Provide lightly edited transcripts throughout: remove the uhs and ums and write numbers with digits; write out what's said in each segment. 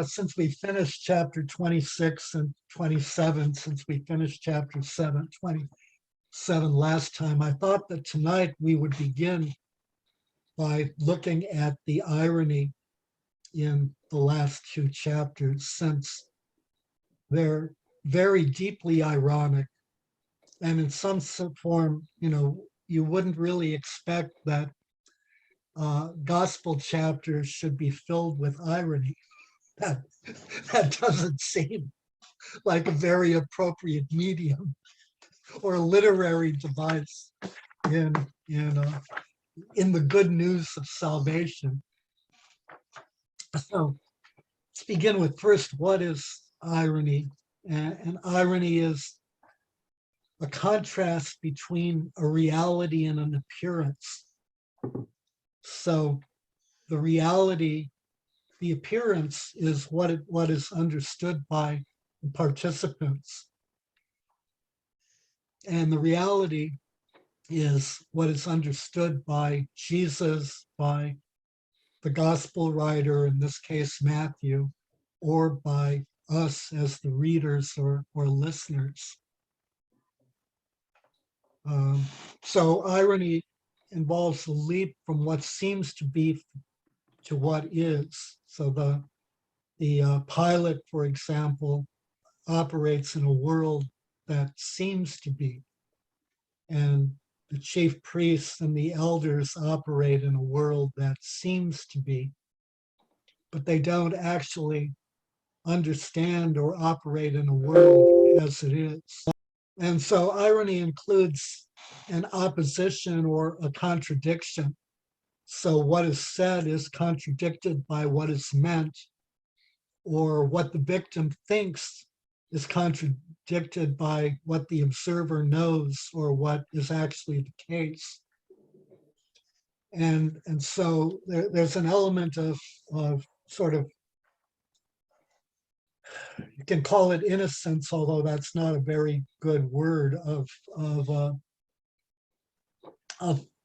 Since we finished chapter 26 and 27, since we finished chapter 27 last time, I thought that tonight we would begin by looking at the irony in the last two chapters, since they're very deeply ironic. And in some form, you wouldn't really expect that gospel chapters should be filled with irony. That, that doesn't seem like a very appropriate medium or literary device in the good news of salvation. So let's begin with first, what is irony? And irony is a contrast between a reality and an appearance. So the reality, the appearance is what is understood by the participants. And the reality is what is understood by Jesus, by the gospel writer, in this case, Matthew, or by us as the readers or listeners. So irony involves a leap from what seems to be to what is. So the Pilate, for example, operates in a world that seems to be, and the chief priests and the elders operate in a world that seems to be, but they don't actually understand or operate in a world as it is. And so irony includes an opposition or a contradiction. So what is said is contradicted by what is meant, or what the victim thinks is contradicted by what the observer knows or what is actually the case. And so there's an element of sort of, you can call it innocence, although that's not a very good word, of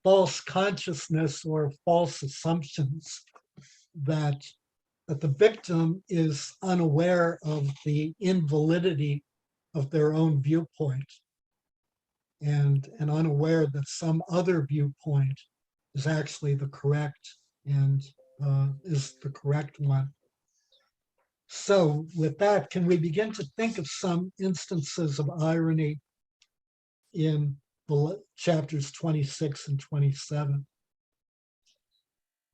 false consciousness or false assumptions that the victim is unaware of the invalidity of their own viewpoint, and unaware that some other viewpoint is actually the correct and is the correct one. So with that, can we begin to think of some instances of irony in chapters 26 and 27?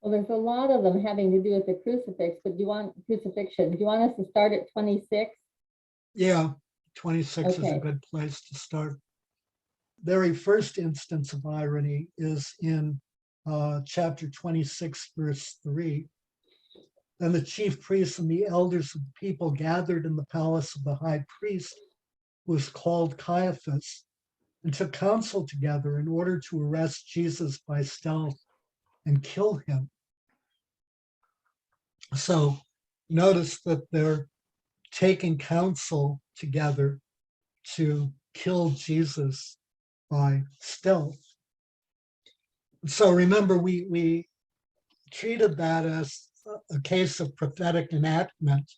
Well, there's a lot of them having to do with the crucifixion. Do you want us to start at 26? Yeah, 26 is a Okay. good place to start. Very first instance of irony is in chapter 26, verse 3. Then the chief priests and the elders of the people gathered in the palace of the high priest, who was called Caiaphas, and took counsel together in order to arrest Jesus by stealth and kill him. So notice that they're taking counsel together to kill Jesus by stealth. So remember, we treated that as a case of prophetic enactment,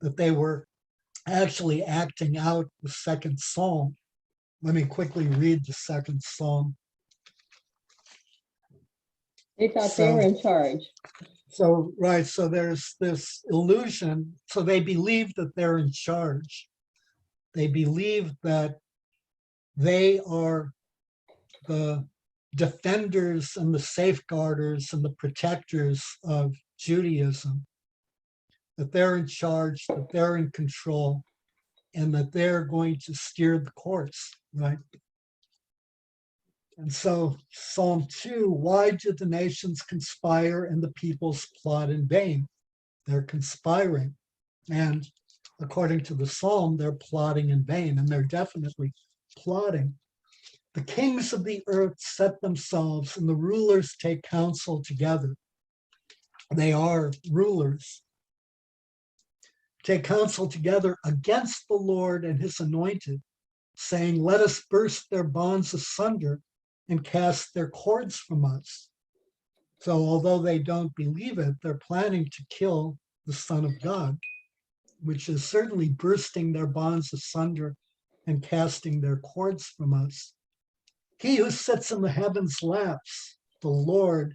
that they were actually acting out the second psalm. Let me quickly read the second psalm. They thought they were in charge. So, right, so there's this illusion. So they believe that they're in charge. They believe that they are the defenders and the safeguarders and the protectors of Judaism, that they're in charge, that they're in control, and that they're going to steer the course, right? And so Psalm 2, why do the nations conspire and the peoples plot in vain? They're conspiring. And according to the Psalm, they're plotting in vain, and they're definitely plotting. The kings of the earth set themselves, and the rulers take counsel together. They are rulers. Take counsel together against the Lord and his anointed, saying, let us burst their bonds asunder and cast their cords from us. So although they don't believe it, they're planning to kill the Son of God, which is certainly bursting their bonds asunder and casting their cords from us. He who sits in the heavens laughs. The Lord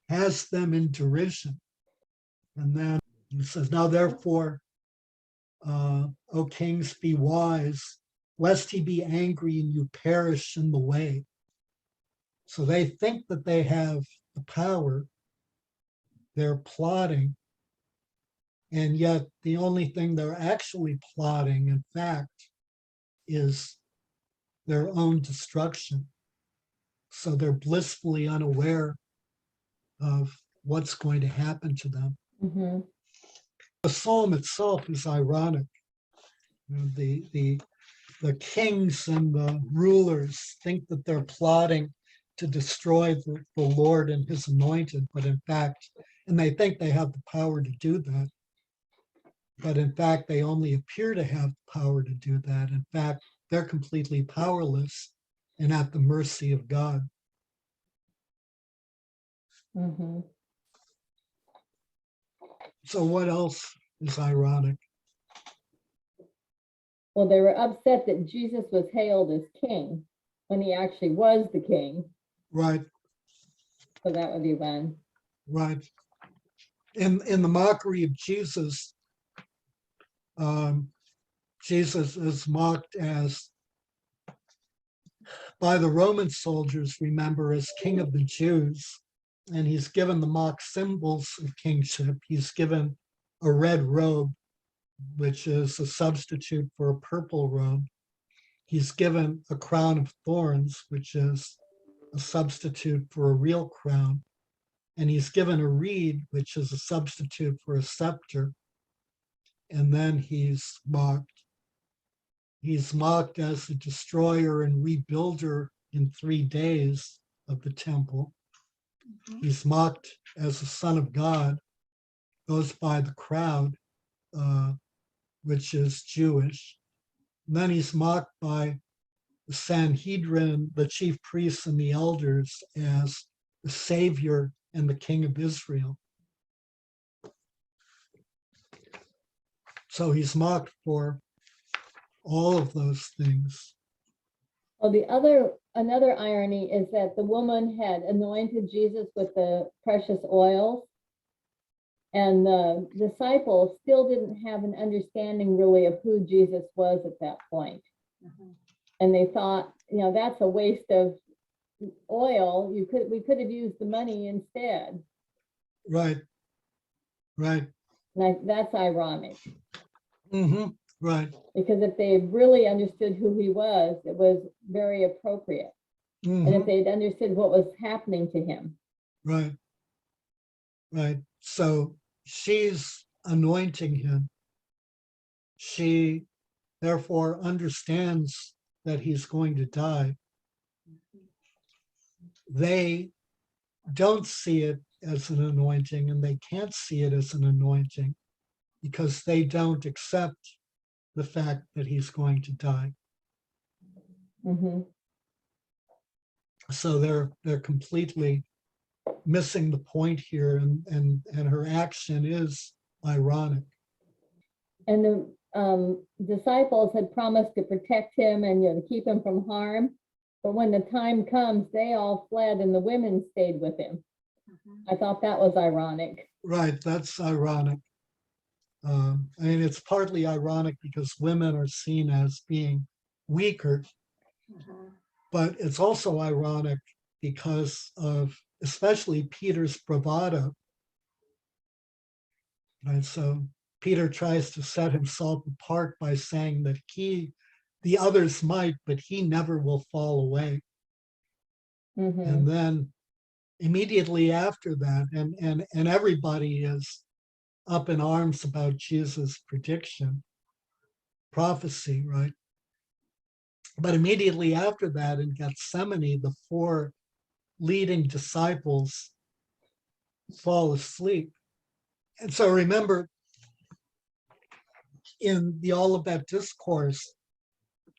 has them in derision. And then he says, now therefore, O kings, be wise, lest he be angry and you perish in the way. So they think that they have the power. They're plotting. And yet the only thing they're actually plotting, in fact, is their own destruction. So they're blissfully unaware of what's going to happen to them. Mhm. The psalm itself is ironic. You know, the kings and the rulers think that they're plotting to destroy the Lord and his anointed, but in fact, and they think they have the power to do that. But in fact, they only appear to have the power to do that. In fact, they're completely powerless and at the mercy of God. Mhm. So what else is ironic? Well, they were upset that Jesus was hailed as king when he actually was the king. Right, So that would be one. right. In the mockery of Jesus, Jesus is mocked as by the Roman soldiers, remember, as king of the Jews. And he's given the mock symbols of kingship. He's given a red robe, which is a substitute for a purple robe. He's given a crown of thorns, which is a substitute for a real crown. And he's given a reed, which is a substitute for a scepter. And then he's mocked. He's mocked as the destroyer and rebuilder in 3 days of the temple. He's mocked as the Son of God, goes by the crowd, which is Jewish. And then he's mocked by the Sanhedrin, the chief priests and the elders, as the Savior and the King of Israel. So he's mocked for all of those things. Well, another irony is that the woman had anointed Jesus with the precious oils, and the disciples still didn't have an understanding really of who Jesus was at that point. And they thought, that's a waste of oil. We could have used the money instead. Right, right. That's ironic. Right. Because if they really understood who he was, it was very appropriate. And if they'd understood what was happening to him. Right, right. So she's anointing him. She therefore understands that he's going to die. They don't see it as an anointing, and they can't see it as an anointing because they don't accept the fact that he's going to die. So they're completely missing the point here, and her action is ironic. And the disciples had promised to protect him and to keep him from harm. But when the time comes, they all fled and the women stayed with him. I thought that was ironic. Right, that's ironic. I mean, it's partly ironic because women are seen as being weaker, but it's also ironic because of especially Peter's bravado. Right, so Peter tries to set himself apart by saying that the others might, but he never will fall away. And then immediately after that, and everybody is up in arms about Jesus' prediction, prophecy, right? But immediately after that, in Gethsemane, the 4 leading disciples fall asleep. And so remember, in the Olivet Discourse,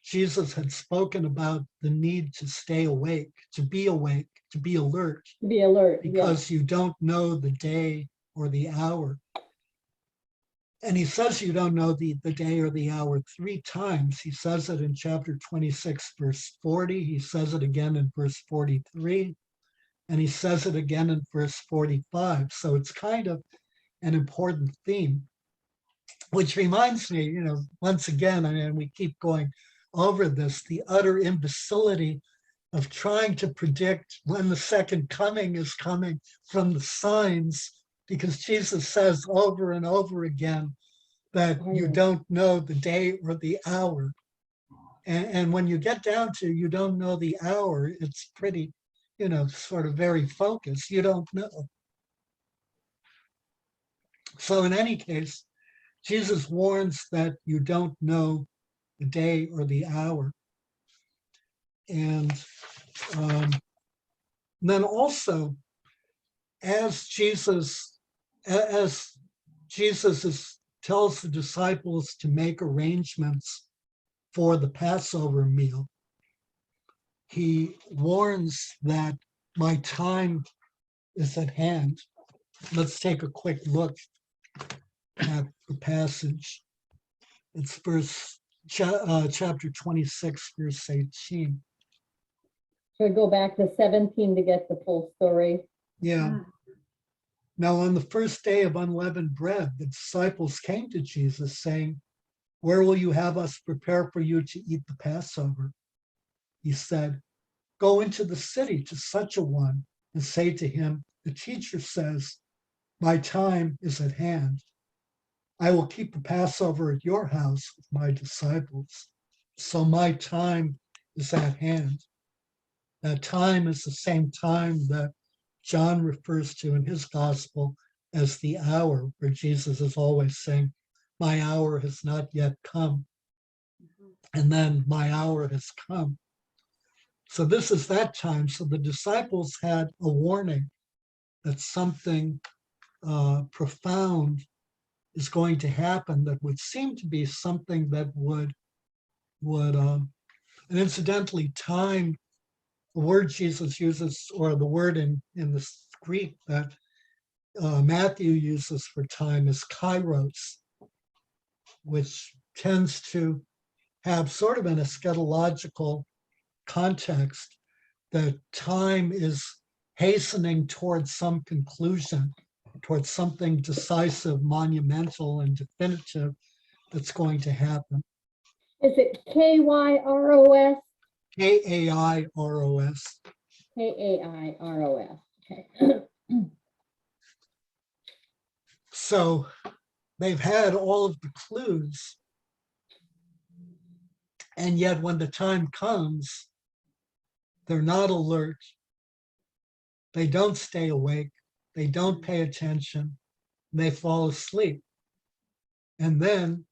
Jesus had spoken about the need to stay awake, to be awake, to be alert. Be alert. Because you don't know the day or the hour. And he says you don't know the day or the hour 3 times. He says it in chapter 26, verse 40. He says it again in verse 43. And he says it again in verse 45. So it's kind of an important theme, which reminds me, once again, I mean, we keep going over this, the utter imbecility of trying to predict when the second coming is coming from the signs, because Jesus says over and over again that you don't know the day or the hour. And when you get down to you don't know the hour, it's pretty, sort of very focused. You don't know. So in any case, Jesus warns that you don't know the day or the hour. And then also, as Jesus tells the disciples to make arrangements for the Passover meal, he warns that my time is at hand. Let's take a quick look at the passage. It's chapter 26, verse 18. Should I go back to 17 to get the full story? Yeah. Now, on the first day of unleavened bread, the disciples came to Jesus saying, "Where will you have us prepare for you to eat the Passover?" He said, "Go into the city to such a one and say to him, the teacher says, my time is at hand. I will keep the Passover at your house with my disciples. So my time is at hand." That time is the same time that John refers to in his gospel as the hour, where Jesus is always saying, my hour has not yet come. And then my hour has come. So this is that time. So the disciples had a warning that something profound is going to happen that would seem to be something that would and incidentally, time, the word Jesus uses, or the word in the Greek that Matthew uses for time is kairos, which tends to have sort of an eschatological context, that time is hastening towards some conclusion, towards something decisive, monumental, and definitive that's going to happen. Is it K-Y-R-O-S? K-A-I-R-O-S. K-A-I-R-O-S. Okay. So they've had all of the clues, and yet when the time comes, they're not alert. They don't stay awake. They don't pay attention. They fall asleep. And then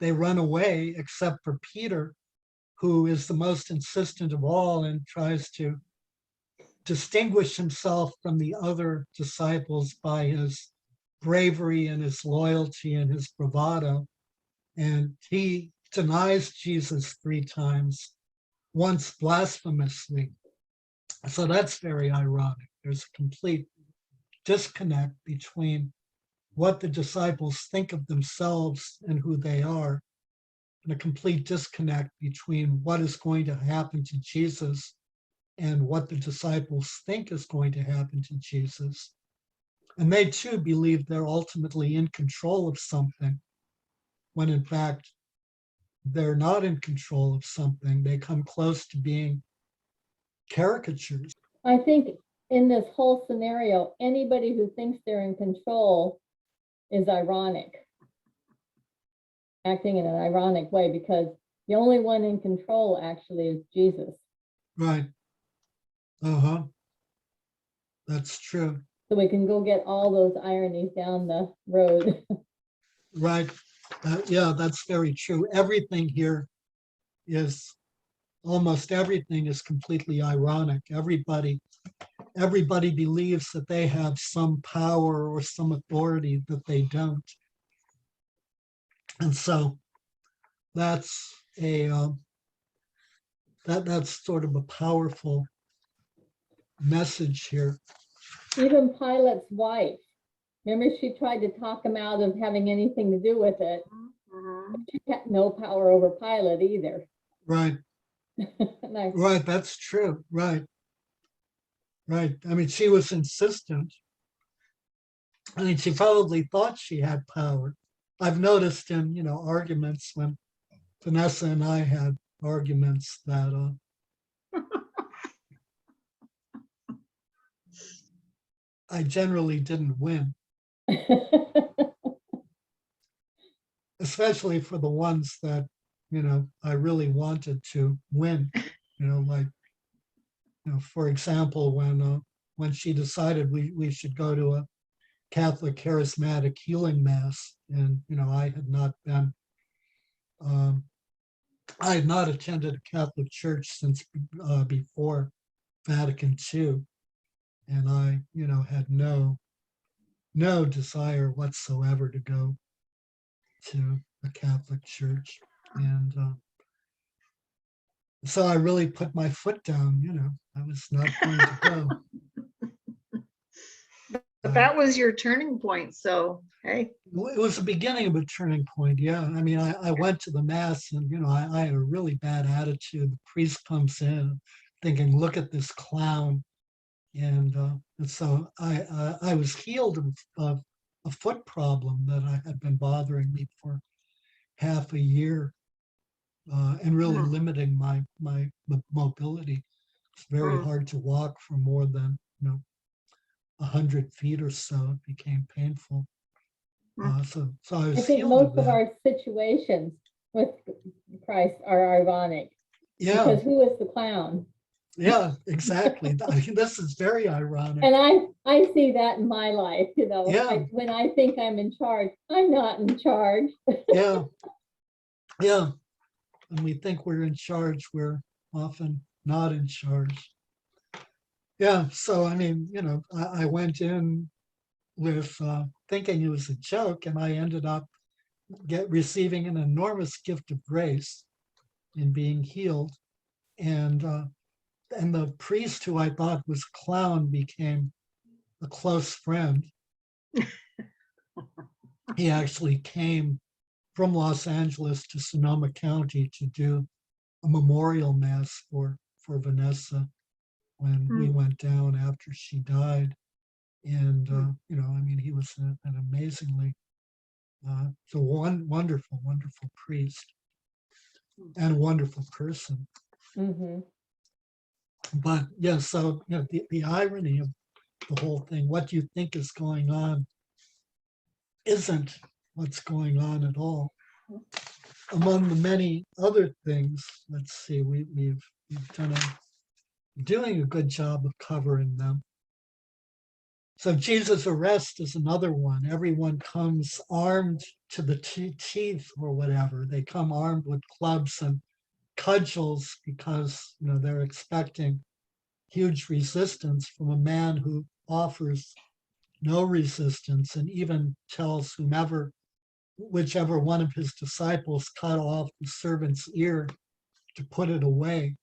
they run away, except for Peter, who is the most insistent of all and tries to distinguish himself from the other disciples by his bravery and his loyalty and his bravado. And he denies Jesus 3 times, once blasphemously. So that's very ironic. There's a complete disconnect between what the disciples think of themselves and who they are, and a complete disconnect between what is going to happen to Jesus and what the disciples think is going to happen to Jesus. And they too believe they're ultimately in control of something, when in fact they're not in control of something. They come close to being caricatures. I think in this whole scenario, anybody who thinks they're in control is ironic, acting in an ironic way, because the only one in control actually is Jesus. Right. That's true. So we can go get all those ironies down the road. Right. Yeah, that's very true. Everything here is, almost everything is completely ironic. Everybody believes that they have some power or some authority that they don't. And so that's that's sort of a powerful message here. Even Pilate's wife Remember, she tried to talk him out of having anything to do with it. Mhm. She had no power over Pilate either. Right, And right, that's true, right, right. I mean, she was insistent. I mean, she probably thought she had power. I've noticed in, arguments when Vanessa and I had arguments that I generally didn't win, especially for the ones that, I really wanted to win, like, for example, when she decided we should go to a Catholic charismatic healing mass, and, um, I had not attended a Catholic church since before Vatican II, and I, had no desire whatsoever to go to a Catholic church. And so I really put my foot down, I was not going to go. But that was your turning point. So, hey. It was the beginning of a turning point. Yeah. I mean, I went to the mass and, I had a really bad attitude. The priest comes in thinking, look at this clown. And so I was healed of a foot problem that I had been bothering me for half a year, and really Mm. limiting my mobility. It's very Mm. hard to walk for more than 100 feet or so. It became painful. So I I was think healed of most of that. our situations with Christ are ironic Yeah, because who is the clown? yeah, exactly. I mean, this is very ironic. And I see that in my life, Yeah. when I think I'm in charge, I'm not in charge. Yeah, yeah. And we think we're in charge, we're often not in charge. Yeah, so I mean, I went in with thinking it was a joke, and I ended up receiving an enormous gift of grace in being healed. And the priest who I thought was a clown became a close friend. He actually came from Los Angeles to Sonoma County to do a memorial mass for Vanessa when we went down after she died. And I mean, he was an amazingly so wonderful, wonderful priest and a wonderful person. Mm-hmm. But yeah, so the irony of the whole thing, what you think is going on isn't what's going on at all. Among the many other things, let's see, we've doing a good job of covering them. So Jesus' arrest is another one. Everyone comes armed to the teeth or whatever. They come armed with clubs and cudgels because they're expecting huge resistance from a man who offers no resistance and even tells whichever one of his disciples cut off the servant's ear to put it away.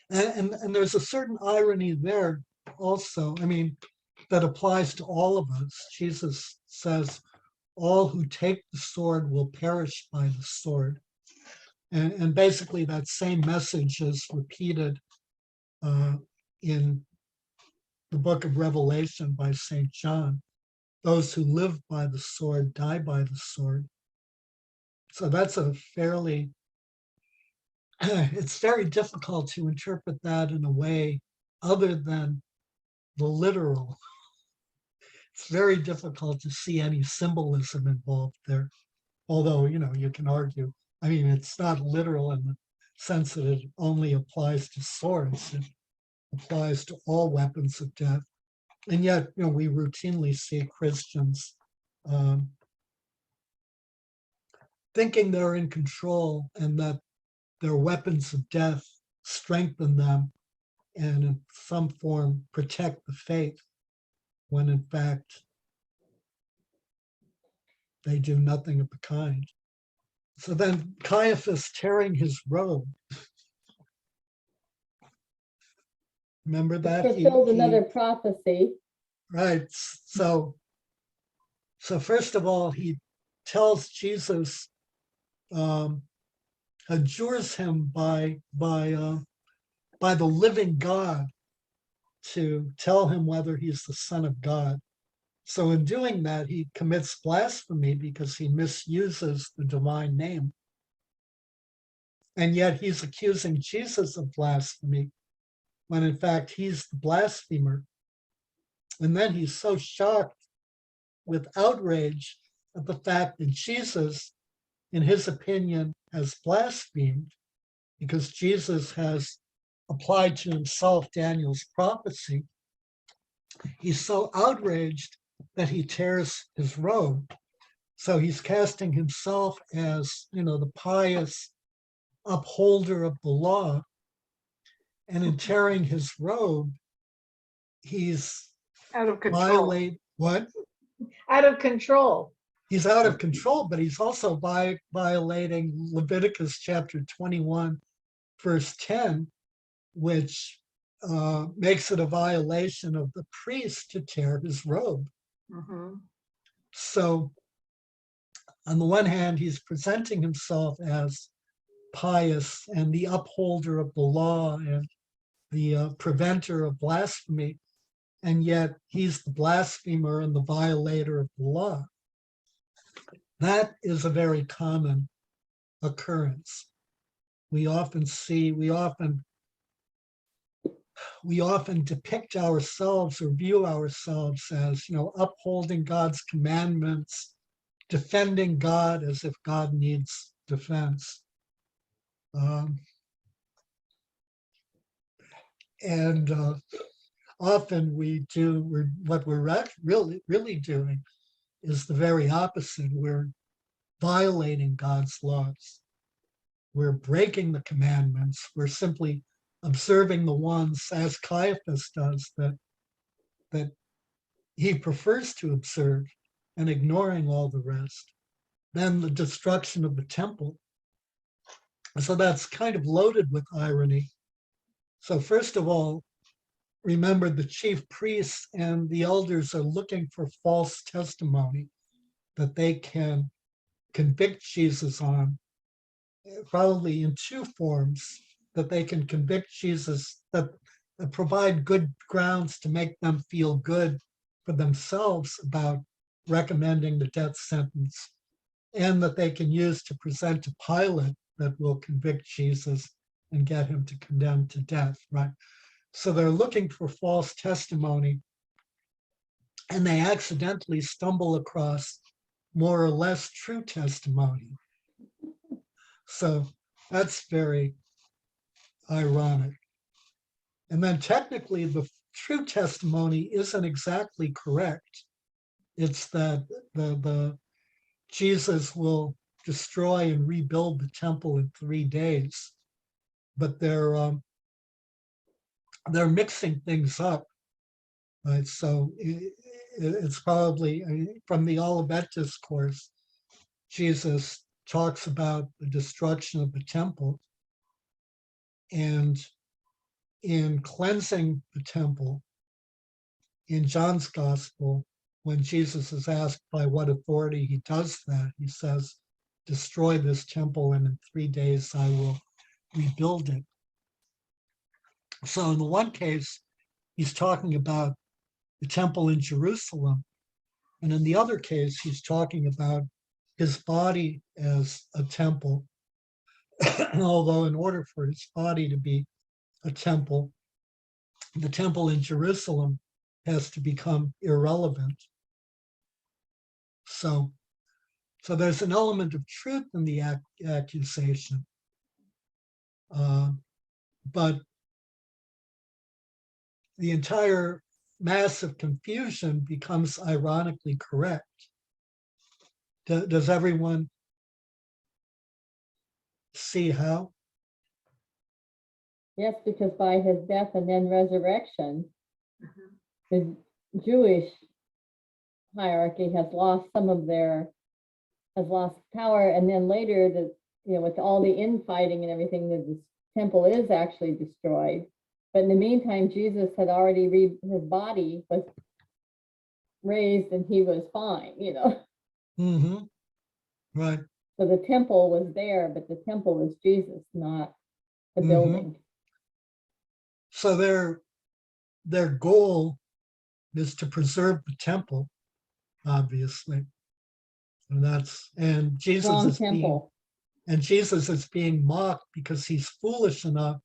And there's a certain irony there also. I mean, that applies to all of us. Jesus says, all who take the sword will perish by the sword. And basically that same message is repeated in the book of Revelation by St. John. Those who live by the sword die by the sword. So that's it's very difficult to interpret that in a way other than the literal. It's very difficult to see any symbolism involved there. Although, you can argue, I mean, it's not literal in the sense that it only applies to swords. It applies to all weapons of death. And yet, we routinely see Christians thinking they're in control and that their weapons of death strengthen them and in some form protect the faith, when in fact they do nothing of the kind. So then Caiaphas tearing his robe. Remember that? Fulfilled another prophecy. Right. So first of all, he tells Jesus, adjures him by the living God to tell him whether he's the Son of God. So in doing that, he commits blasphemy because he misuses the divine name. And yet he's accusing Jesus of blasphemy when in fact he's the blasphemer. And then he's so shocked with outrage at the fact that Jesus, in his opinion, has blasphemed because Jesus has applied to himself Daniel's prophecy. He's so outraged that he tears his robe. So he's casting himself as, the pious upholder of the law. And in tearing his robe, he's Out of control. What? Out of control. He's out of control, but he's also violating Leviticus chapter 21, verse 10, which makes it a violation of the priest to tear his robe. Mhm. So on the one hand, he's presenting himself as pious and the upholder of the law and the preventer of blasphemy, and yet he's the blasphemer and the violator of the law. That is a very common occurrence. We often depict ourselves or view ourselves as, upholding God's commandments, defending God as if God needs defense. And often what we're really doing is the very opposite. We're violating God's laws. We're breaking the commandments. We're simply observing the ones, as Caiaphas does, that he prefers to observe and ignoring all the rest. Then the destruction of the temple. So that's kind of loaded with irony. So first of all, remember the chief priests and the elders are looking for false testimony that they can convict Jesus on, probably in two forms, that they can convict Jesus, that provide good grounds to make them feel good for themselves about recommending the death sentence, and that they can use to present to Pilate that will convict Jesus and get him to condemn to death, right? So they're looking for false testimony, and they accidentally stumble across more or less true testimony. So that's very ironic. And then technically, the true testimony isn't exactly correct. It's that the Jesus will destroy and rebuild the temple in 3 days, but they're mixing things up, right? So it's probably from the Olivet Discourse, Jesus talks about the destruction of the temple, and in cleansing the temple, in John's Gospel, when Jesus is asked by what authority he does that, he says, destroy this temple and in 3 days I will rebuild it. So in the one case, he's talking about the temple in Jerusalem. And in the other case, he's talking about his body as a temple. Although in order for his body to be a temple, the temple in Jerusalem has to become irrelevant. So there's an element of truth in the accusation, but the entire massive confusion becomes ironically correct. Does everyone see how? Yes, because by his death and then resurrection, Mhm. the Jewish hierarchy has lost has lost power, and then later with all the infighting and everything, the temple is actually destroyed. But in the meantime, Jesus had already his body was raised and he was fine, you know. Mm-hmm. Right. So the temple was there, but the temple is Jesus, not the Mhm. building. So their goal is to preserve the temple, obviously. And Wrong temple. Jesus is being mocked because he's foolish enough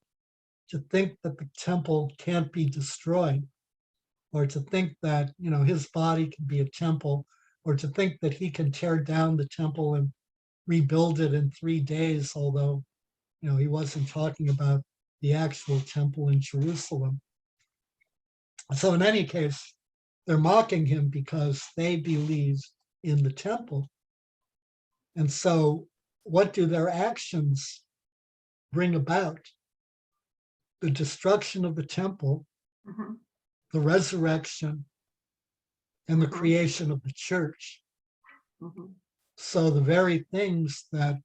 to think that the temple can't be destroyed, or to think that, his body can be a temple, or to think that he can tear down the temple and rebuild it in 3 days, although, he wasn't talking about the actual temple in Jerusalem. So in any case, they're mocking him because they believe in the temple. And so what do their actions bring about? The destruction of the temple, Mhm, the resurrection, and the mhm, creation of the church. mhm. So the very things that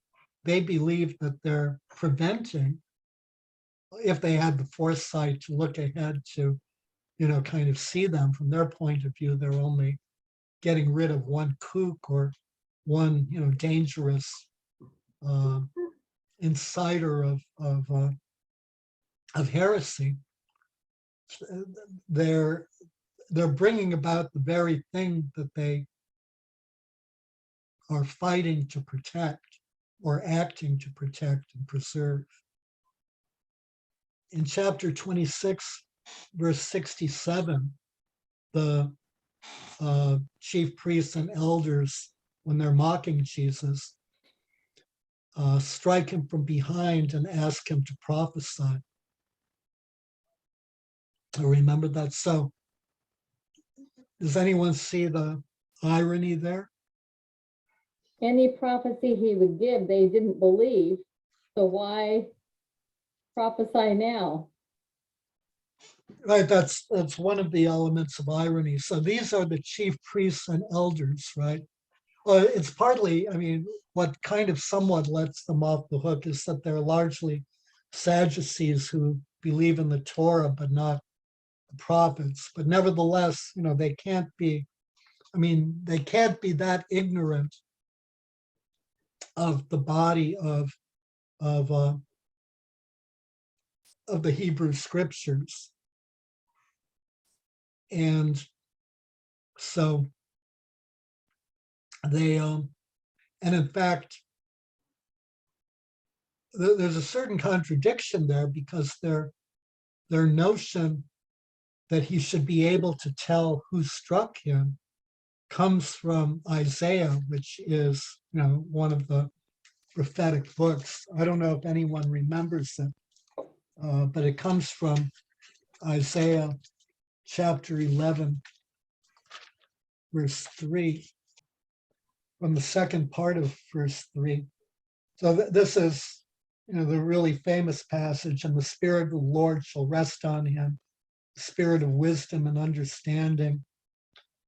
they believe that they're preventing, if they had the foresight to look ahead to, kind of see them from their point of view, they're only getting rid of one kook or one, dangerous uh, insider of heresy. They're they're bringing about the very thing that they are fighting to protect, or acting to protect and preserve. In chapter 26, verse 67, the chief priests and elders, when they're mocking Jesus, strike him from behind and ask him to prophesy. I remember that. So does anyone see the irony there? Any prophecy he would give, they didn't believe. So why prophesy now? Right, that's one of the elements of irony. So these are the chief priests and elders, right? Well, it's partly, what kind of somewhat lets them off the hook is that they're largely Sadducees who believe in the Torah but not the prophets. But nevertheless, they can't be, they can't be that ignorant of the body of uh, of the Hebrew scriptures. And so they and in fact, there's a certain contradiction there, because their notion that he should be able to tell who struck him comes from Isaiah, which is, one of the prophetic books. I don't know if anyone remembers it, but it comes from Isaiah chapter 11, verse 3, from the second part of verse 3. So this is, the really famous passage, and the Spirit of the Lord shall rest on him, the Spirit of wisdom and understanding.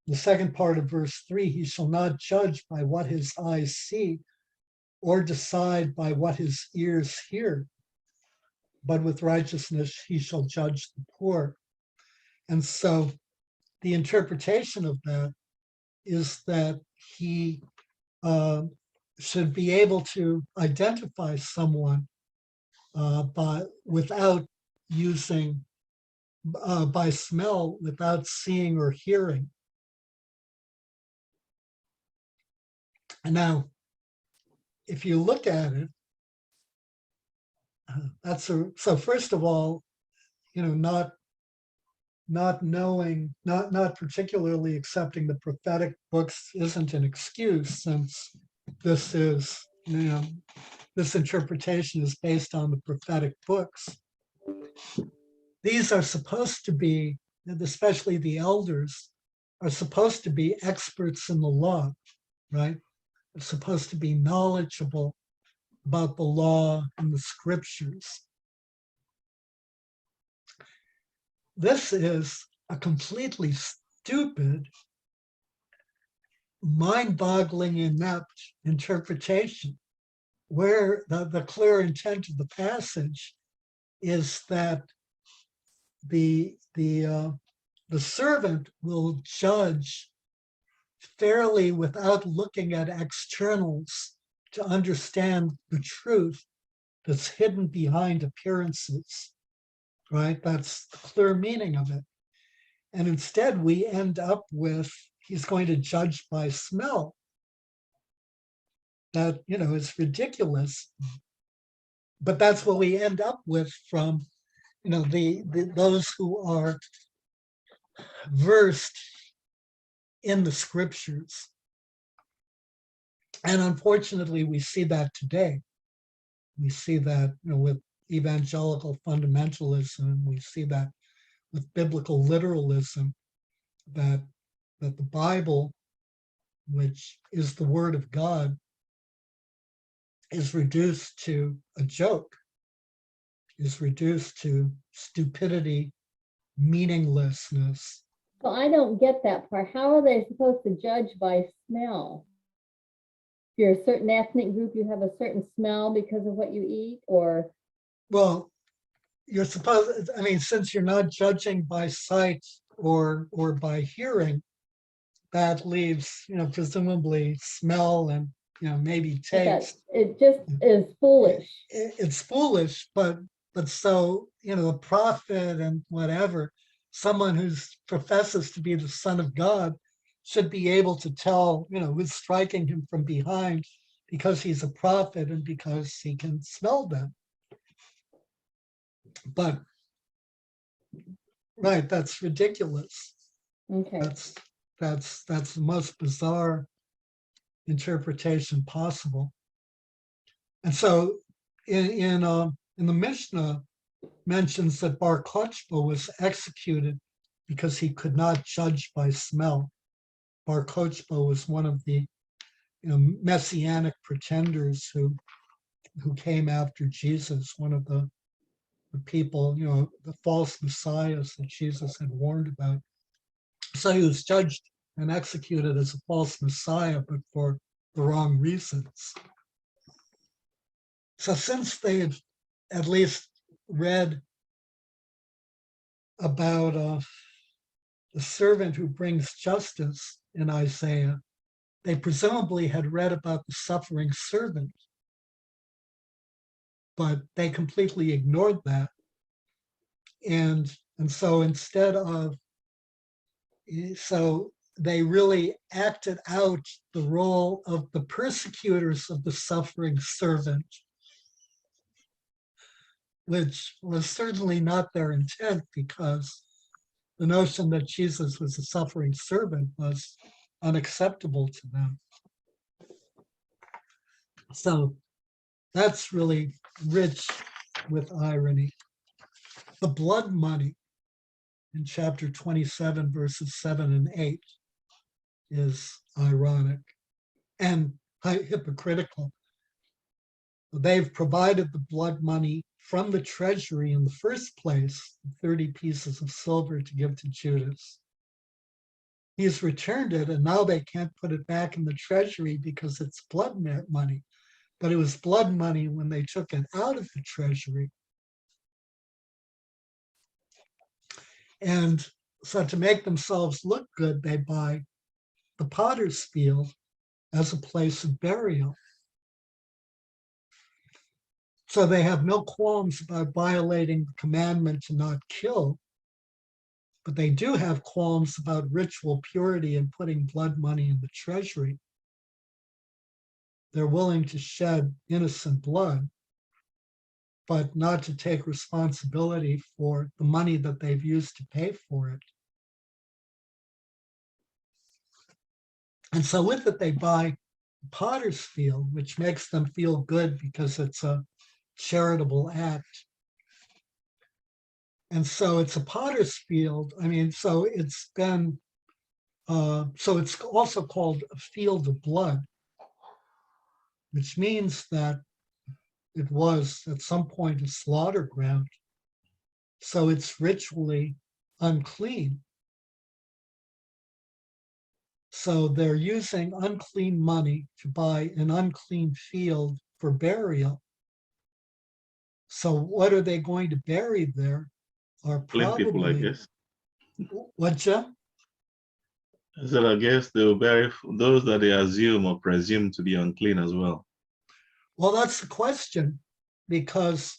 The second part of verse 3, he shall not judge by what his eyes see, or decide by what his ears hear, but with righteousness he shall judge the poor. And so the interpretation of that is that he should be able to identify someone without using, by smell, without seeing or hearing. And now, if you look at it, so first of all, not knowing, not particularly accepting the prophetic books isn't an excuse, since this is, this interpretation is based on the prophetic books. These are supposed to be, especially the elders, are supposed to be experts in the law, right? They're supposed to be knowledgeable about the law and the scriptures. This is a completely stupid, mind-boggling, inept interpretation, where the clear intent of the passage is that the servant will judge fairly without looking at externals to understand the truth that's hidden behind appearances, right? That's the clear meaning of it. And instead, we end up with, he's going to judge by smell. That, is ridiculous. But that's what we end up with from, those who are versed in the scriptures. And unfortunately, we see that today. We see that, with evangelical fundamentalism. We see that with biblical literalism, that the Bible, which is the word of God, is reduced to a joke, is reduced to stupidity, meaninglessness. So I don't get that part. How are they supposed to judge by smell? If you're a certain ethnic group, you have a certain smell because of what you eat, or? Well, you're supposed, since you're not judging by sight or by hearing, that leaves, presumably smell and, maybe taste. It just is foolish. It's foolish, but so, the prophet and whatever, someone who professes to be the Son of God should be able to tell, who's striking him from behind, because he's a prophet and because he can smell them. But right, that's ridiculous. Okay. That's the most bizarre interpretation possible. And so in the Mishnah mentions that Bar Kochba was executed because he could not judge by smell. Bar Kochba was one of the messianic pretenders who came after Jesus, one of the people, the false messiahs that Jesus had warned about. So he was judged and executed as a false messiah, but for the wrong reasons. So since they had at least read about the servant who brings justice in Isaiah, they presumably had read about the suffering servant, but they completely ignored that. And so instead of, so they really acted out the role of the persecutors of the suffering servant, which was certainly not their intent, because the notion that Jesus was a suffering servant was unacceptable to them. So that's really rich with irony. The blood money in chapter 27, verses 7 and 8 is ironic and hypocritical. They've provided the blood money from the treasury in the first place, 30 pieces of silver to give to Judas. He's returned it, and now they can't put it back in the treasury because it's blood money. But it was blood money when they took it out of the treasury. And so to make themselves look good, they buy the potter's field as a place of burial. So they have no qualms about violating the commandment to not kill, but they do have qualms about ritual purity and putting blood money in the treasury. They're willing to shed innocent blood, but not to take responsibility for the money that they've used to pay for it. And so with it, they buy the potter's field, which makes them feel good because it's a charitable act. And so it's a potter's field. So it's been, so it's also called a field of blood, which means that it was at some point a slaughter ground. So it's ritually unclean. So they're using unclean money to buy an unclean field for burial. So what are they going to bury there? Are Killing people, I probably, guess. what, Jeff? So I guess they will bury those that they assume or presume to be unclean as well. Well, that's the question, because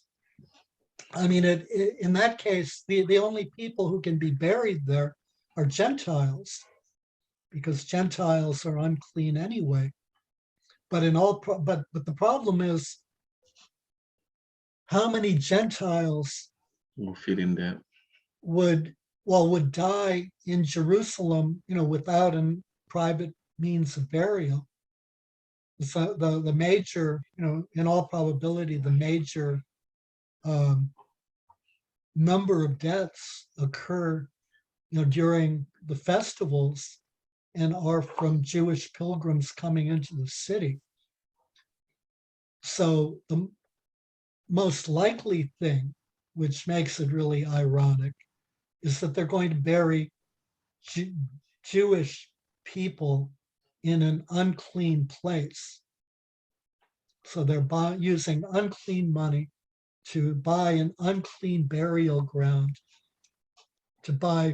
I mean, in that case, the only people who can be buried there are Gentiles, because Gentiles are unclean anyway. But but the problem is, how many Gentiles Will fit in there. would die in Jerusalem, without a private means of burial? So the major, in all probability, the major number of deaths occur, during the festivals, and are from Jewish pilgrims coming into the city. So the most likely thing, which makes it really ironic, is that they're going to bury Jewish people in an unclean place. So they're using unclean money to buy an unclean burial ground, to bury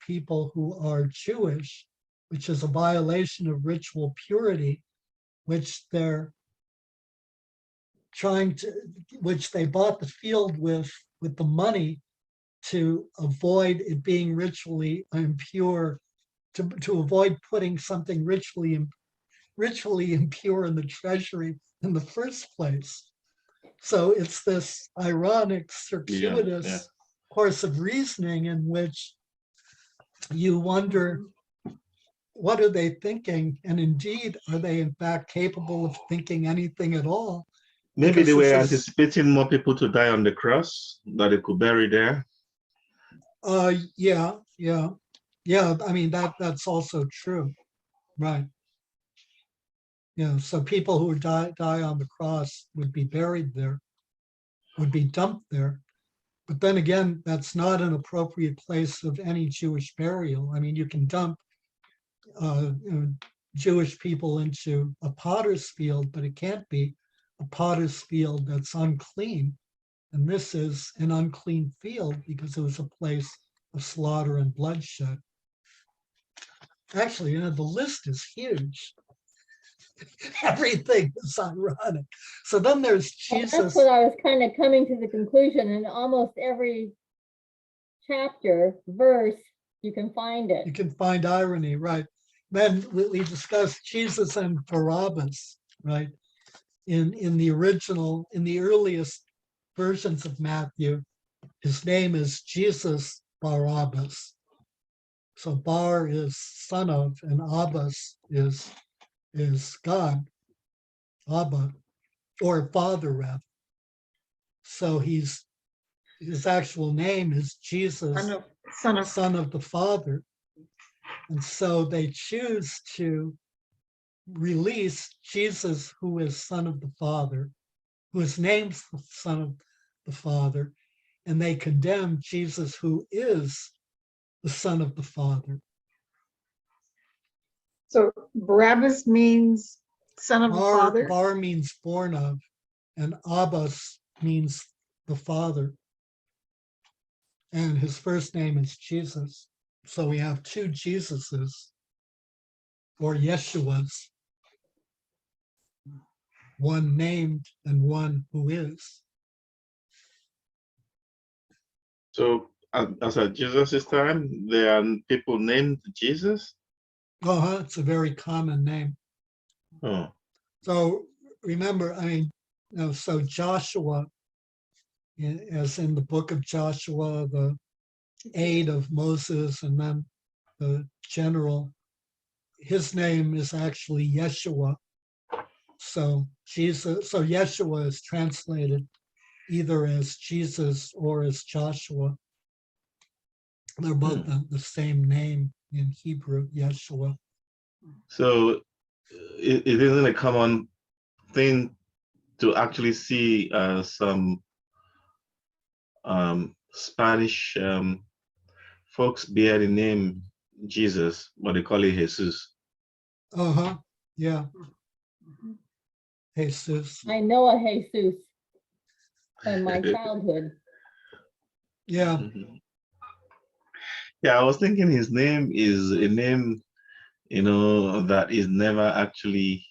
people who are Jewish, which is a violation of ritual purity, which they bought the field with the money to avoid it being ritually impure, to avoid putting something ritually impure in the treasury in the first place. So it's this ironic, circuitous course of reasoning in which you wonder, what are they thinking? And indeed, are they in fact capable of thinking anything at all? Maybe Because they were this is- anticipating more people to die on the cross that they could bury there. Yeah. I mean, that's also true, right? Yeah, so people who die on the cross would be buried there, would be dumped there. But then again, that's not an appropriate place of any Jewish burial. I mean, you can dump Jewish people into a potter's field, but it can't be a potter's field that's unclean. And this is an unclean field because it was a place of slaughter and bloodshed. Actually, the list is huge. Everything is ironic. So then there's Well, Jesus. that's what I was kind of coming to the conclusion. In almost every chapter, verse, you can find You it. can find irony, right? Then we discussed Jesus and Barabbas, right? In the earliest versions of Matthew, his name is Jesus Barabbas. So Bar is son of, and Abbas is God, Abba, or father rather. So his actual name is Jesus, son of the Father. And so they choose to release Jesus, who is son of the Father, who is named son of the Father, and they condemn Jesus, who is the son of the Father. So Barabbas means son of the father. Bar means born of, and Abbas means the Father. And his first name is Jesus. So we have two Jesuses, or Yeshuas, one named and one who is. So as at Jesus' time, there are people named Jesus. It's a very common name. Oh, So remember, I mean, so Joshua, as in the book of Joshua, the aide of Moses, and then the general, his name is actually Yeshua. So Yeshua is translated either as Jesus or as Joshua. They're both the same name in Hebrew, Yeshua. so it isn't a common thing to actually see some Spanish folks bear the name Jesus, but they call it Jesus. Yeah. Jesus. I know a Jesus from my childhood. Yeah. Yeah, I was thinking his name is a name, that is never actually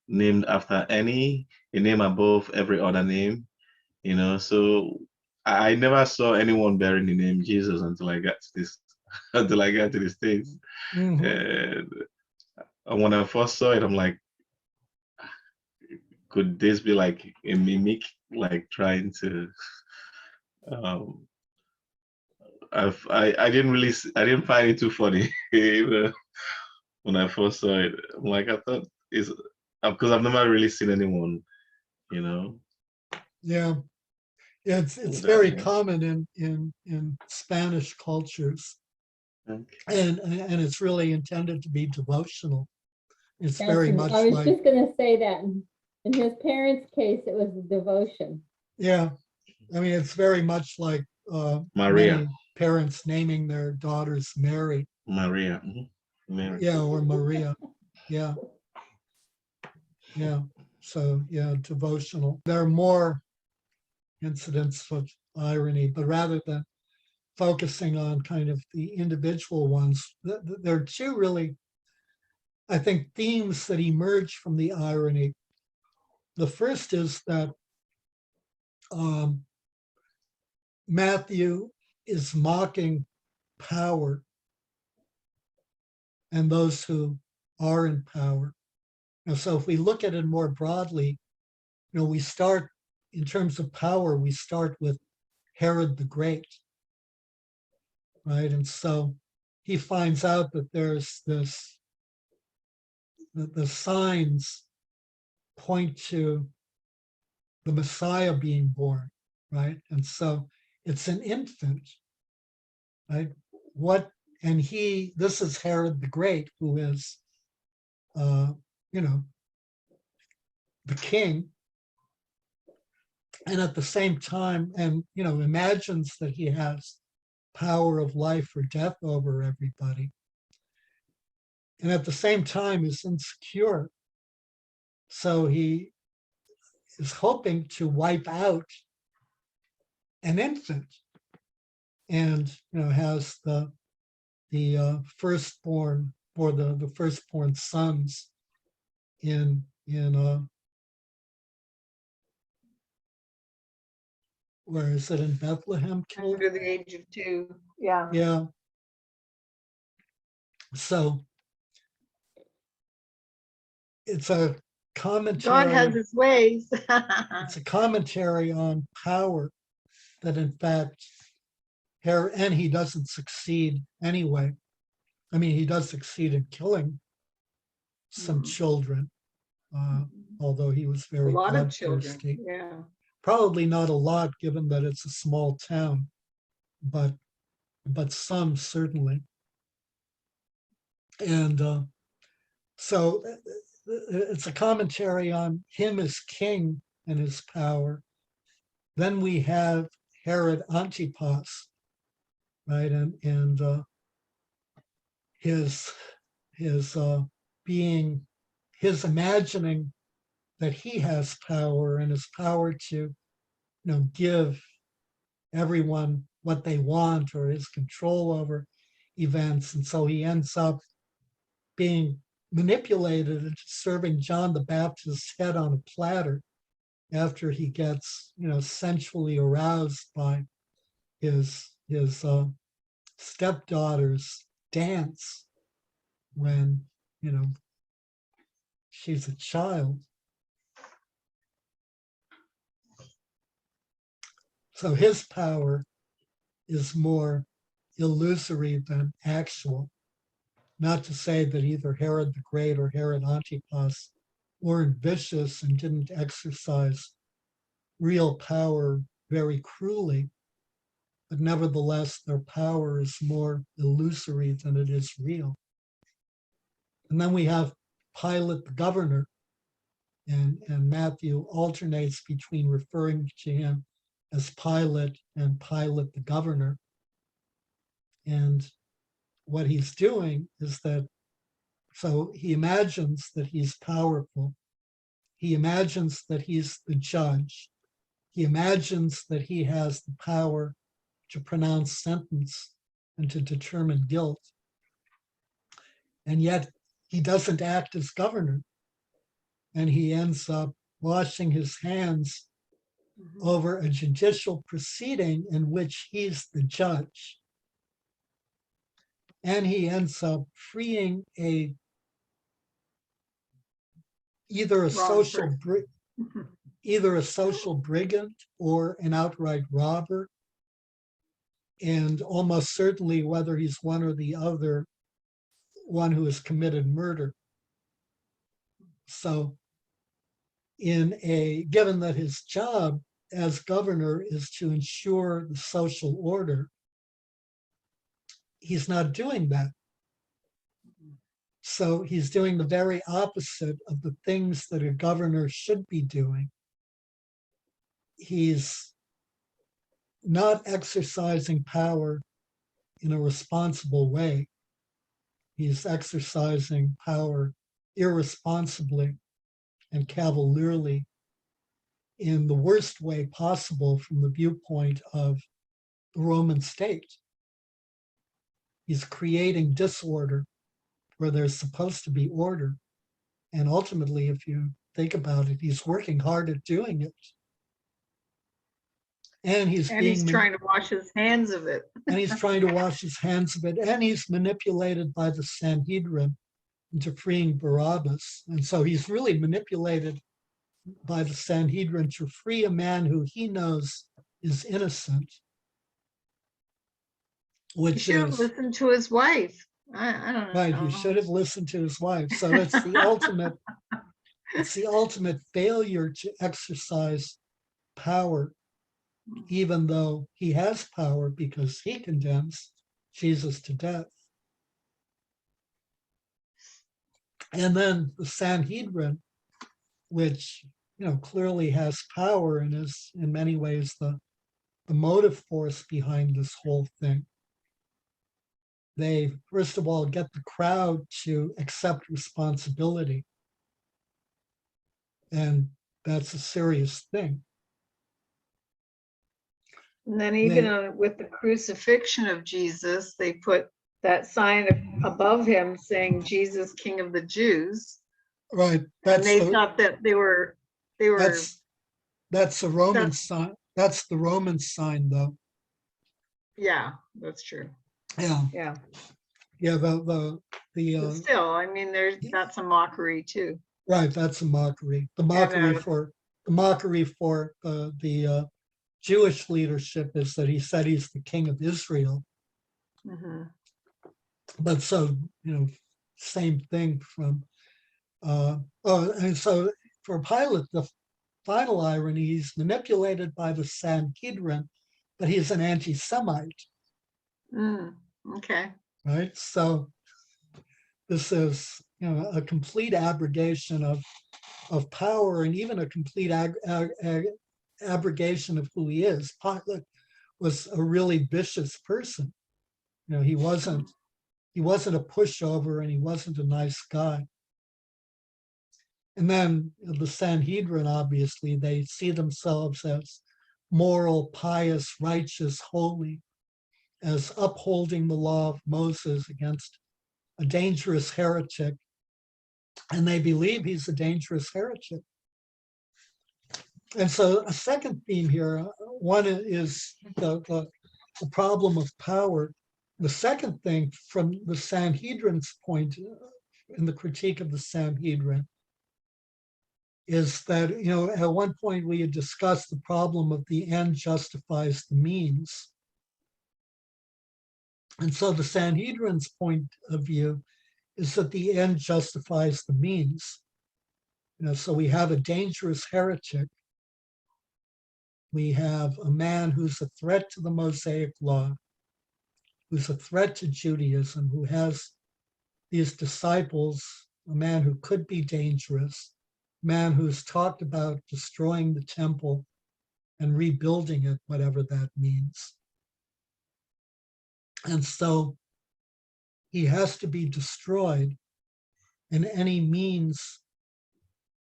named after a name above every other name, So I never saw anyone bearing the name Jesus until I got to this, until I got to the States. Mhm. And when I first saw it, I'm like, could this be like a mimic, like trying to? Um, I didn't really, I didn't find it too funny when I first saw it. I'm like, I thought it's because I've never really seen anyone, you know, Yeah, it's with that very name. common in Spanish cultures, Okay. and it's really intended to be devotional. It's Yes, very and I much was like, just gonna say that in his parents' case, it was a devotion. yeah, I mean, it's very much like Maria, many parents naming their daughters Mary, Maria, Mary. yeah, or Maria, yeah, yeah. So yeah, devotional. There are more incidents of irony, but rather than focusing on kind of the individual ones, there are two really, I think, themes that emerge from the irony. The first is that um, Matthew is mocking power and those who are in power. And so if we look at it more broadly, we start in terms of power, we start with Herod the Great, right? And so he finds out that there's the signs point to the Messiah being born, right? And so it's an infant, right? What, and this is Herod the Great, who is, uh, you know, the king, and at the same time, and, imagines that he has power of life or death over everybody. And at the same time is insecure. So he is hoping to wipe out an infant and, has the firstborn or the firstborn sons in where is it, in Bethlehem killed? Under the age of 2. Yeah. Yeah. So it's a God has commentary. his ways. It's a commentary on power that in fact and he doesn't succeed anyway. I mean, he does succeed in killing some children, although he was A very lot of children. bloodthirsty. Yeah. Probably not a lot, given that it's a small town, but some certainly. And so it's a commentary on him as king and his power. Then we have Herod Antipas, right, and his being, his imagining that he has power and his power to give everyone what they want, or his control over events. And so he ends up being manipulated into serving John the Baptist's head on a platter after he gets sensually aroused by his stepdaughter's dance when she's a child. So his power is more illusory than actual. Not to say that either Herod the Great or Herod Antipas weren't vicious and didn't exercise real power very cruelly, but nevertheless, their power is more illusory than it is real. And then we have Pilate the governor, and Matthew alternates between referring to him as Pilate and Pilate the governor. And what he's doing is that, so he imagines that he's powerful. He imagines that he's the judge. He imagines that he has the power to pronounce sentence and to determine guilt. And yet he doesn't act as governor. And he ends up washing his hands over a judicial proceeding in which he's the judge. And he ends up freeing either a social brigand or an outright robber, and almost certainly, whether he's one or the other, one who has committed murder. So given that his job as governor is to ensure the social order, he's not doing that. So he's doing the very opposite of the things that a governor should be doing. He's not exercising power in a responsible way. He's exercising power irresponsibly and cavalierly in the worst way possible from the viewpoint of the Roman state. He's creating disorder where there's supposed to be order. And ultimately, if you think about it, he's working hard at doing it. And he's trying to wash his hands of it. And he's trying to wash his hands of it. And he's manipulated by the Sanhedrin into freeing Barabbas. And so he's really manipulated by the Sanhedrin to free a man who he knows is innocent. He should have listened to his wife. I don't know. Right, he should have listened to his wife. So it's the ultimate failure to exercise power, even though he has power because he condemns Jesus to death. And then the Sanhedrin, which clearly has power and is in many ways the motive force behind this whole thing. They, first of all, get the crowd to accept responsibility. And that's a serious thing. And then even with the crucifixion of Jesus, they put that sign above him saying, Jesus, King of the Jews. Right. And they thought that they were. That's a Roman sign. That's the Roman sign, though. Yeah, that's true. Yeah. Yeah. Yeah. But still, I mean, that's a mockery too. Right. That's a mockery. The mockery for the Jewish leadership is that he said he's the king of Israel. Mm-hmm. But so, same thing from, and so for Pilate, the final irony, he's manipulated by the Sanhedrin, but he's an anti-Semite. Okay. Right. So this is, a complete abrogation of power and even a complete abrogation of who he is. Pilate was a really vicious person. He wasn't a pushover and he wasn't a nice guy. And then the Sanhedrin, obviously, they see themselves as moral, pious, righteous, holy, as upholding the law of Moses against a dangerous heretic. And they believe he's a dangerous heretic. And so a second theme here, one is the problem of power. The second thing from the Sanhedrin's point in the critique of the Sanhedrin is that, at one point we had discussed the problem of the end justifies the means. And so the Sanhedrin's point of view is that the end justifies the means. So we have a dangerous heretic. We have a man who's a threat to the Mosaic Law, who's a threat to Judaism, who has these disciples, a man who could be dangerous, a man who's talked about destroying the temple and rebuilding it, whatever that means. And so he has to be destroyed, and any means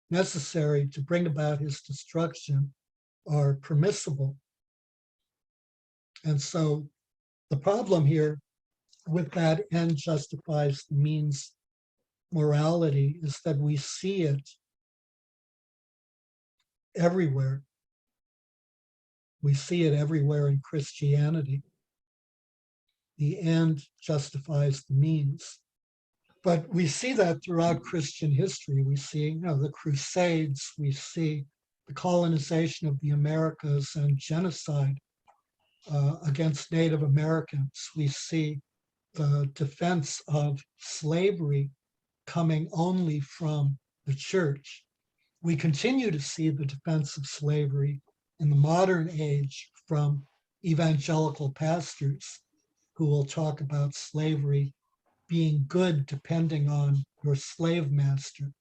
necessary to bring about his destruction are permissible. And so the problem here with that end justifies the means morality is that we see it everywhere. We see it everywhere in Christianity. The end justifies the means. But we see that throughout Christian history. We see, the Crusades, we see the colonization of the Americas and genocide against Native Americans. We see the defense of slavery coming only from the church. We continue to see the defense of slavery in the modern age from evangelical pastors who will talk about slavery being good depending on your slave master.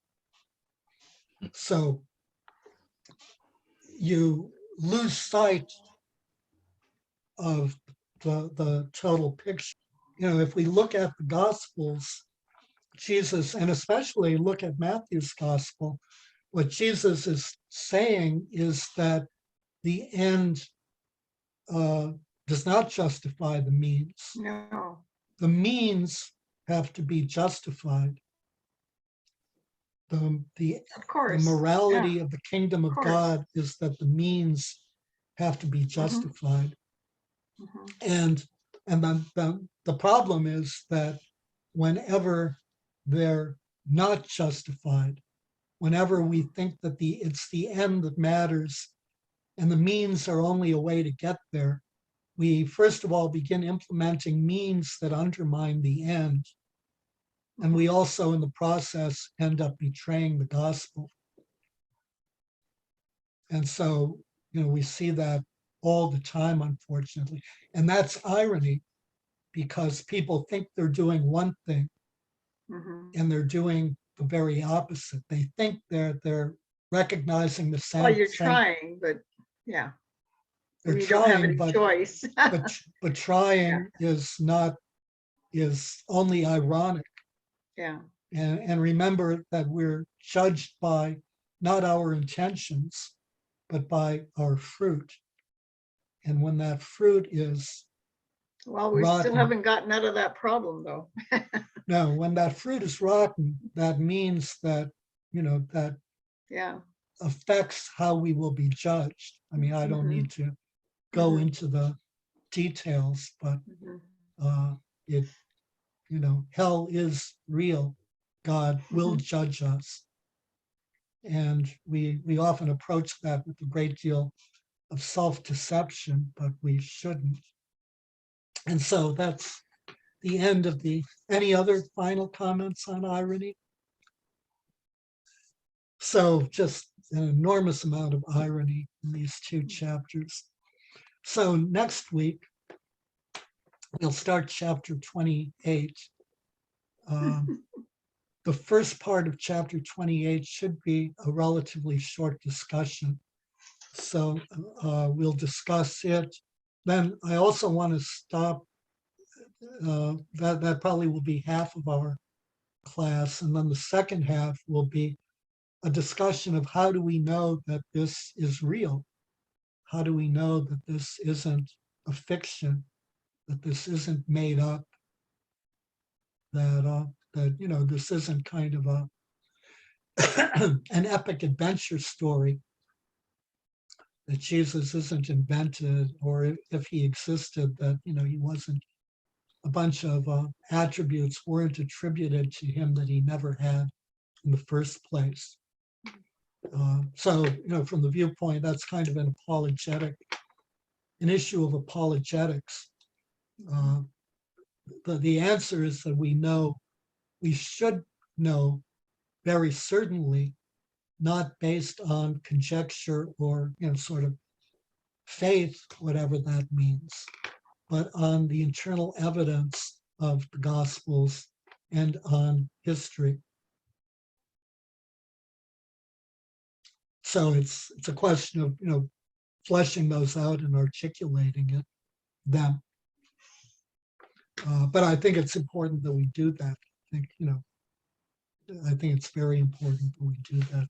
So you lose sight of the total picture. If we look at the Gospels, Jesus, and especially look at Matthew's Gospel, what Jesus is saying is that the end does not justify the means. No. The means have to be justified. Of The course. morality Yeah. of the kingdom of course. God is that the means have to be justified. And then the problem is that whenever they're not justified, whenever we think that it's the end that matters and the means are only a way to get there, we first of all begin implementing means that undermine the end. And we also, in the process, end up betraying the gospel. And so, we see that all the time, unfortunately. And that's irony, because people think they're doing one thing and they're doing the very opposite. They think they're recognizing the same. Well, you're trying, but yeah. They're You don't have trying, any choice. but trying is only ironic. Yeah. And remember that we're judged by not our intentions, but by our fruit. And when that fruit is Well, we rotten, still haven't gotten out of that problem, though. no, when that fruit is rotten, that means that, that Yeah. affects how we will be judged. I mean, I don't need to go into the details, but it, hell is real. God will judge us. And we often approach that with a great deal of self-deception, but we shouldn't. And so that's the end of any other final comments on irony? So just an enormous amount of irony in these two chapters. So next week, we'll start chapter 28. The first part of chapter 28 should be a relatively short discussion. So we'll discuss it. Then I also want to stop, that probably will be half of our class. And then the second half will be a discussion of how do we know that this is real? How do we know that this isn't a fiction, that this isn't made up, that this isn't kind of an epic adventure story, that Jesus isn't invented, or if he existed, that he wasn't, a bunch of attributes weren't attributed to him that he never had in the first place. So from the viewpoint, that's kind of an issue of apologetics. The answer is that we should know very certainly, not based on conjecture or sort of faith, whatever that means, but on the internal evidence of the Gospels and on history. So it's a question of fleshing those out and articulating them. But I think it's important that we do that. I think it's very important that we do that.